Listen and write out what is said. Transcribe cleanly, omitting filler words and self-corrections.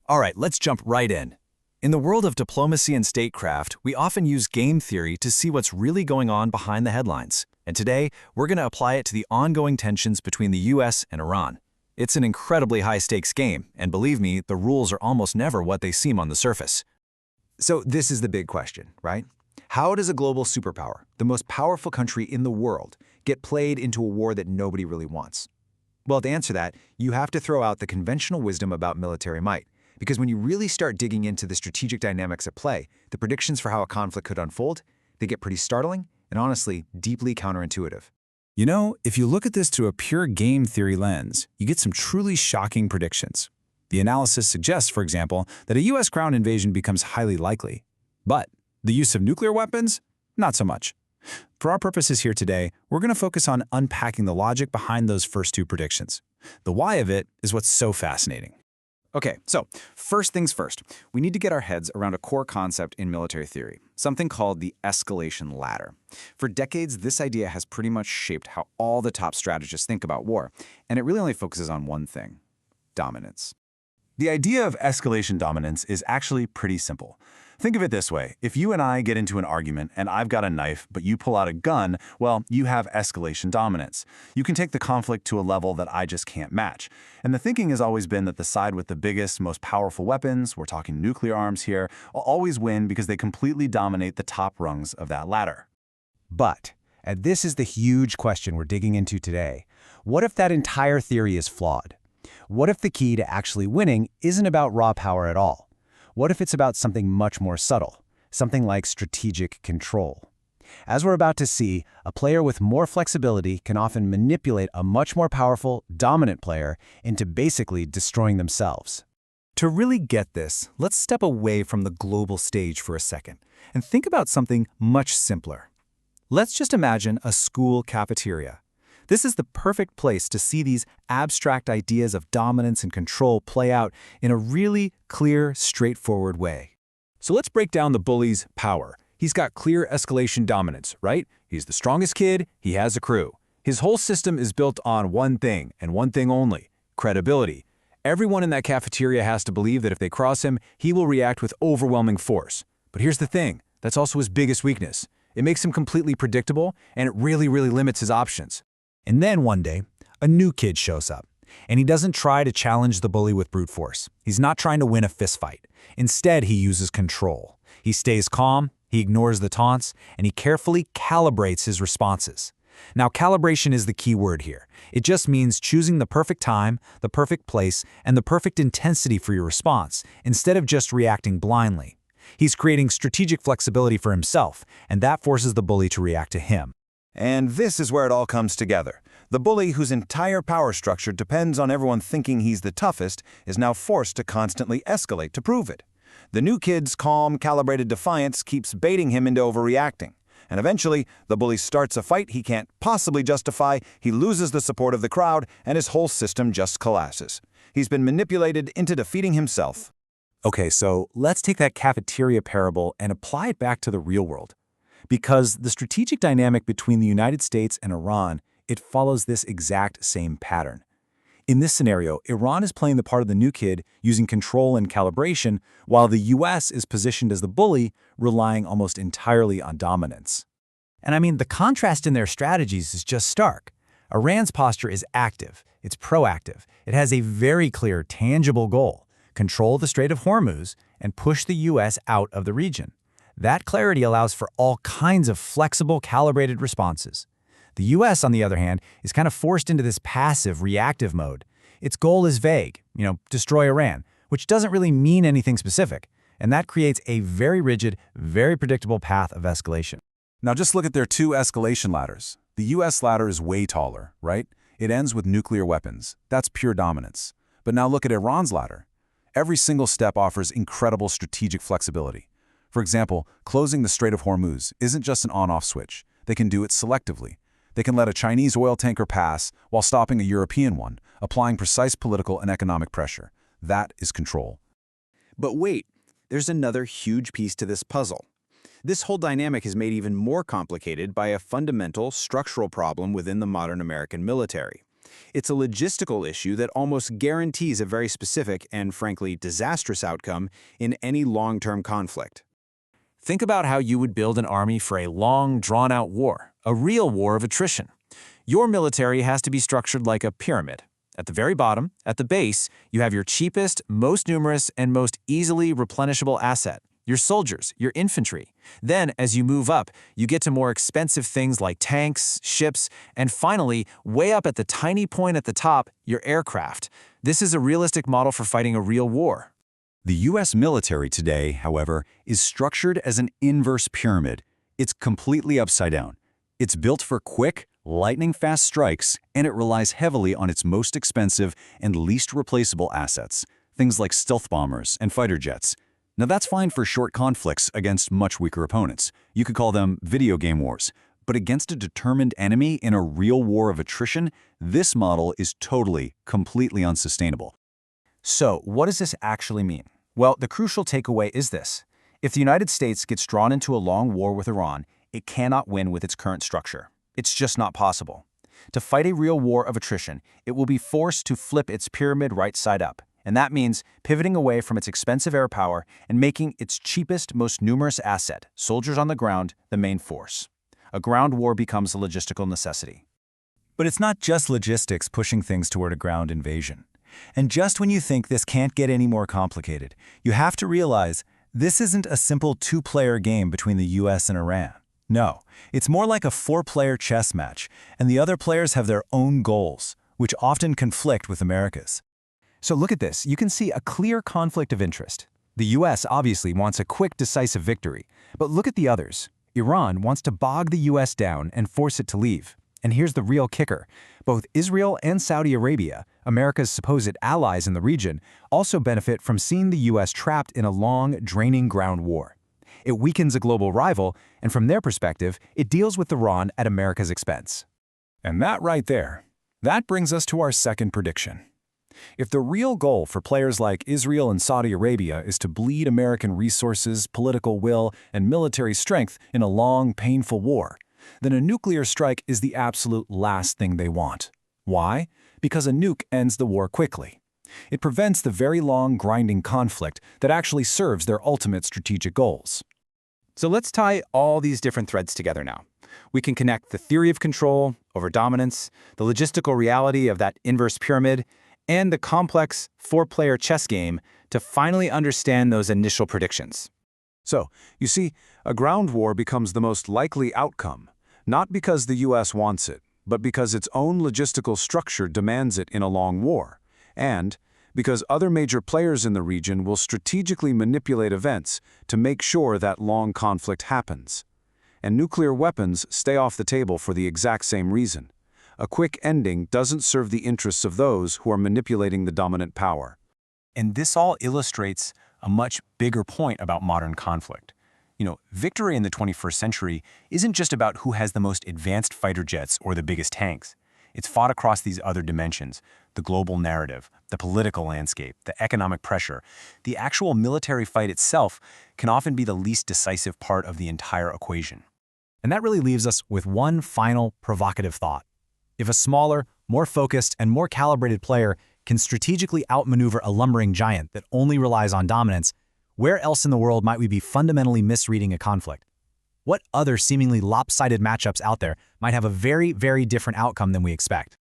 All right, let's jump right in. In the world of diplomacy and statecraft, we often use game theory to see what's really going on behind the headlines. And today, we're going to apply it to the ongoing tensions between the US and Iran. It's an incredibly high-stakes game, and believe me, the rules are almost never what they seem on the surface. So this is the big question, right? How does a global superpower, the most powerful country in the world, get played into a war that nobody really wants? Well, to answer that, you have to throw out the conventional wisdom about military might. Because when you really start digging into the strategic dynamics at play, the predictions for how a conflict could unfold, they get pretty startling and honestly, deeply counterintuitive. You know, if you look at this through a pure game theory lens, you get some truly shocking predictions. The analysis suggests, for example, that a US ground invasion becomes highly likely. But the use of nuclear weapons? Not so much. For our purposes here today, we're going to focus on unpacking the logic behind those first two predictions. The why of it is what's so fascinating. Okay, so first things first, we need to get our heads around a core concept in military theory, something called the escalation ladder. For decades, this idea has pretty much shaped how all the top strategists think about war, and it really only focuses on one thing: dominance. The idea of escalation dominance is actually pretty simple. Think of it this way. If you and I get into an argument and I've got a knife, but you pull out a gun, well, you have escalation dominance. You can take the conflict to a level that I just can't match. And the thinking has always been that the side with the biggest, most powerful weapons, we're talking nuclear arms here, will always win because they completely dominate the top rungs of that ladder. But, and this is the huge question we're digging into today, what if that entire theory is flawed? What if the key to actually winning isn't about raw power at all? What if it's about something much more subtle, something like strategic control? As we're about to see, a player with more flexibility can often manipulate a much more powerful, dominant player into basically destroying themselves. To really get this, let's step away from the global stage for a second and think about something much simpler. Let's just imagine a school cafeteria. This is the perfect place to see these abstract ideas of dominance and control play out in a really clear, straightforward way. So let's break down the bully's power. He's got clear escalation dominance, right? He's the strongest kid, he has a crew. His whole system is built on one thing, and one thing only: credibility. Everyone in that cafeteria has to believe that if they cross him, he will react with overwhelming force. But here's the thing, that's also his biggest weakness. It makes him completely predictable, and it really limits his options. And then one day, a new kid shows up, and he doesn't try to challenge the bully with brute force. He's not trying to win a fistfight. Instead, he uses control. He stays calm, he ignores the taunts, and he carefully calibrates his responses. Now, calibration is the key word here. It just means choosing the perfect time, the perfect place, and the perfect intensity for your response, instead of just reacting blindly. He's creating strategic flexibility for himself, and that forces the bully to react to him. And this is where it all comes together. The bully, whose entire power structure depends on everyone thinking he's the toughest, is now forced to constantly escalate to prove it. The new kid's calm, calibrated defiance keeps baiting him into overreacting. And eventually, the bully starts a fight he can't possibly justify, he loses the support of the crowd, and his whole system just collapses. He's been manipulated into defeating himself. Okay, so let's take that cafeteria parable and apply it back to the real world. Because the strategic dynamic between the United States and Iran, it follows this exact same pattern. In this scenario, Iran is playing the part of the new kid, using control and calibration, while the US is positioned as the bully, relying almost entirely on dominance. And I mean, the contrast in their strategies is just stark. Iran's posture is active, it's proactive. It has a very clear, tangible goal: control the Strait of Hormuz and push the US out of the region. That clarity allows for all kinds of flexible, calibrated responses. The US, on the other hand, is kind of forced into this passive, reactive mode. Its goal is vague, destroy Iran, which doesn't really mean anything specific. And that creates a very rigid, very predictable path of escalation. Now just look at their two escalation ladders. The US ladder is way taller, right? It ends with nuclear weapons. That's pure dominance. But now look at Iran's ladder. Every single step offers incredible strategic flexibility. For example, closing the Strait of Hormuz isn't just an on-off switch. They can do it selectively. They can let a Chinese oil tanker pass while stopping a European one, applying precise political and economic pressure. That is control. But wait, there's another huge piece to this puzzle. This whole dynamic is made even more complicated by a fundamental structural problem within the modern American military. It's a logistical issue that almost guarantees a very specific and, frankly, disastrous outcome in any long-term conflict. Think about how you would build an army for a long, drawn-out war, a real war of attrition. Your military has to be structured like a pyramid. At the very bottom, at the base, you have your cheapest, most numerous, and most easily replenishable asset, your soldiers, your infantry. Then, as you move up, you get to more expensive things like tanks, ships, and finally, way up at the tiny point at the top, your aircraft. This is a realistic model for fighting a real war. The U.S. military today, however, is structured as an inverse pyramid. It's completely upside down. It's built for quick, lightning-fast strikes, and it relies heavily on its most expensive and least replaceable assets, things like stealth bombers and fighter jets. Now that's fine for short conflicts against much weaker opponents. You could call them video game wars. But against a determined enemy in a real war of attrition, this model is totally, completely unsustainable. So, what does this actually mean? Well, the crucial takeaway is this. If the United States gets drawn into a long war with Iran, it cannot win with its current structure. It's just not possible. To fight a real war of attrition, it will be forced to flip its pyramid right side up. And that means pivoting away from its expensive air power and making its cheapest, most numerous asset, soldiers on the ground, the main force. A ground war becomes a logistical necessity. But it's not just logistics pushing things toward a ground invasion. And just when you think this can't get any more complicated, you have to realize this isn't a simple two-player game between the US and Iran. No, it's more like a four-player chess match, and the other players have their own goals, which often conflict with America's. So look at this. You can see a clear conflict of interest. The US obviously wants a quick, decisive victory. But look at the others. Iran wants to bog the US down and force it to leave. And here's the real kicker. Both Israel and Saudi Arabia, America's supposed allies in the region, also benefit from seeing the US trapped in a long, draining ground war. It weakens a global rival, and from their perspective, it deals with Iran at America's expense. And that right there, that brings us to our second prediction. If the real goal for players like Israel and Saudi Arabia is to bleed American resources, political will, and military strength in a long, painful war, then a nuclear strike is the absolute last thing they want. Why? Because a nuke ends the war quickly. It prevents the very long, grinding conflict that actually serves their ultimate strategic goals. So let's tie all these different threads together now. We can connect the theory of control over dominance, the logistical reality of that inverse pyramid, and the complex four-player chess game to finally understand those initial predictions. So, you see, a ground war becomes the most likely outcome, not because the U.S. wants it, but because its own logistical structure demands it in a long war, and because other major players in the region will strategically manipulate events to make sure that long conflict happens. And nuclear weapons stay off the table for the exact same reason. A quick ending doesn't serve the interests of those who are manipulating the dominant power. And this all illustrates a much bigger point about modern conflict. Victory in the 21st century isn't just about who has the most advanced fighter jets or the biggest tanks. It's fought across these other dimensions: the global narrative, the political landscape, the economic pressure. The actual military fight itself can often be the least decisive part of the entire equation. And that really leaves us with one final provocative thought. If a smaller, more focused, and more calibrated player can strategically outmaneuver a lumbering giant that only relies on dominance, where else in the world might we be fundamentally misreading a conflict? What other seemingly lopsided matchups out there might have a very, very different outcome than we expect?